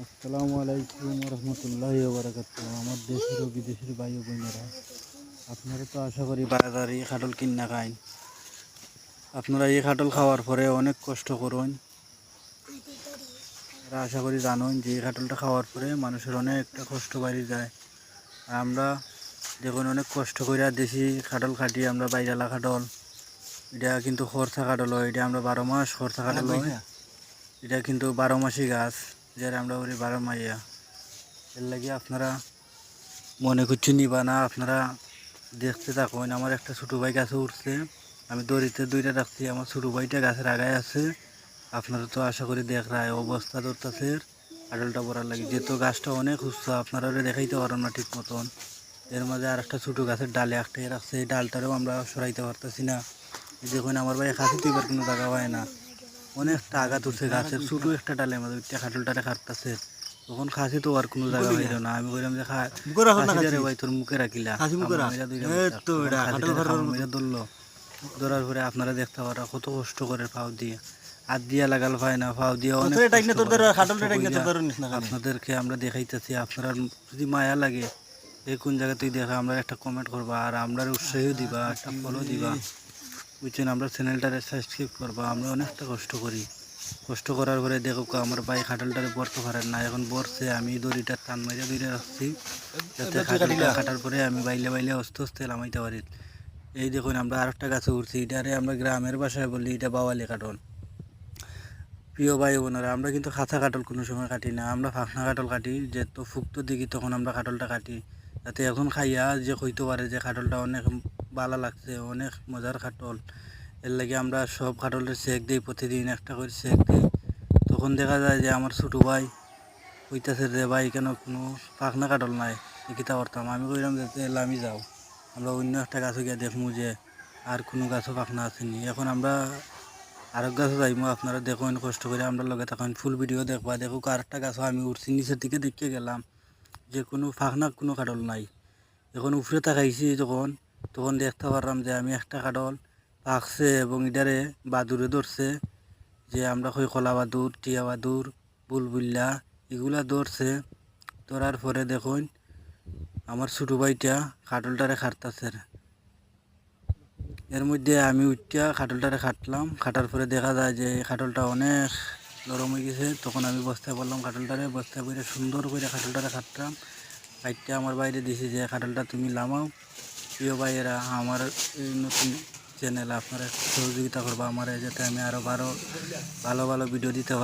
আসসালামু আলাইকুম রহমতুল্লাহি ওয়া বারাকাতুহু। আমার দেশের ও বিদেশের ভাই ও বোনেরা, আপনারা তো আশা করি বাজারে খাটল কিনা খাইন। আপনারা এই খাটল খাওয়ার পরে অনেক কষ্ট করুন। আর আশা করি জানুন যে এই খাটলটা খাওয়ার পরে মানুষের অনেকটা কষ্ট বাড়ি যায়। আর আমরা দেখুন অনেক কষ্ট করে দেশি খাটল খাটি, আমরা বাইরালা খাটল, এটা কিন্তু খরচা খাটল হয়, এটা আমরা 12 মাস খরচা খাটল হয়। এটা কিন্তু 12 মাসি গাছ, যারা আমরা বলি 12 মাইয়া। এর লাগে আপনারা মনে করছি নিবা না, আপনারা দেখতে থাকুন। আমার একটা ছোটো ভাই গাছে উঠছে, আমি দড়িতে দুইটা রাখছি, আমার ছোটো ভাইটা গাছের আগায় আছে। আপনারা তো আশা করি দেখ রায় অবস্থা ধরতেছে আডলটা পড়ার লাগে, যেহেতু গাছটা অনেক উচ্চ, আপনারা দেখাইতে পারেন না ঠিক মতন। এর মাঝে আর একটা ছোটো গাছের ডালে একটাই রাখছে, এই ডালটারেও আমরা সরাইতে পারতেছি না। দেখুন আমার ভাই খাসি তুইবার কোনো জায়গা হয় না, অনেকটা আঘাত উঠছে গাছের ছোটো একটা ডালের মধ্যে খাটলটারে খাটতেছে। তখন খাসি তো আর কোনো জায়গা হইল না, আমি বললাম যে খাসিটারে ভাই তোর মুখে রাখিলা ধরলো। ধরার পরে আপনারা দেখতে পারা কত কষ্ট করে ফাও দিয়ে হাত দিয়া লাগাল পায় না, ফাও দিয়ে আপনাদেরকে আমরা দেখাইতেছি। আপনারা যদি মায়া লাগে এই কোন জায়গা থেকে দেখা, আমরা একটা কমেন্ট করবা, আর আমরা উৎসাহও দিবা, একটা ফলো দিবা, বুঝছেন। আমরা চ্যানেলটারে সাবস্ক্রাইব করবা। আমরা অনেকটা কষ্ট করি, কষ্ট করার পরে দেখো আমার ভাই খাটালটারে বরতে পারেন না, এখন বরছে। আমি দড়িটা টান মাইরা দড়িটা রাখছি যাতে খাটালটা কাটার পরে আমি বাইলে বাইলে আস্তে আস্তে নামাইতে পারি। এই দেখুন আমরা আরেকটা গাছে উঠছি, এটারে আমরা গ্রামের ভাষায় বলি এটা বাওয়ালি কাটল। প্রিয় ভাই বোনেরা, আমরা কিন্তু খাঁচা কাটল কোনো সময় কাটি না, আমরা ফাঁকনা কাটল কাটি। যেহেতু ফুক্ত দিকে তখন আমরা কাটলটা কাটি, যাতে এখন খাইয়া যে হইতে পারে যে খাটলটা অনেক ভালো লাগছে, অনেক মজার খাটল। এর লাগে আমরা সব খাটলের চেক দিই, প্রতিদিন একটা করে চেক দিই। তখন দেখা যায় যে আমার ছোটো ভাই হইতেছে যে ভাই কেন কোনো পাখনা কাটল নাই, দেখিতে পারতাম। আমি কইলাম যে আমি যাও, আমরা অন্য একটা গাছে গিয়ে দেখবো যে আর কোনো গাছও পাখনা আসেনি। এখন আমরা আরেক গাছও যাইমো, আপনারা দেখুন কষ্ট করে আমরা লগে থাকুন, ফুল ভিডিও দেখবা। দেখুক আরেকটা গাছও আমি উঠছি, নিচের দিকে দেখে গেলাম যে কোনো ফাঁকনা কোনো কাটল নাই। এখন উপরে তাকাইছি যখন, তখন দেখতে পারলাম যে আমি একটা কাটল পাকছে এবং এটারে বাদুরে ধরছে, যে আমরা কই কলা বাদুর, টিয়া বাদুর, বুলবুল্লা, এগুলা ধরছে। ধরার পরে দেখুন আমার ছোটো ভাইটা খাটলটারে খাটতেছে। এর মধ্যে আমি উঠটা খাটলটারে খাটলাম, খাটার পরে দেখা যায় যে খাটলটা অনেক নরম হয়ে গেছে। তখন আমি বস্তায় পড়লাম, খাটলটারে বস্তায় পরে সুন্দর করে খাটলটারে খাটলাম। খাইটটা আমার বাইরে দিছি যে খাটলটা তুমি লামাও। প্রিয় ভাইয়েরা, আমার এই নতুন চ্যানেল আপনারা সহযোগিতা করবো আমার, যাতে আমি আরও ভালো ভালো ভিডিও দিতে পারি।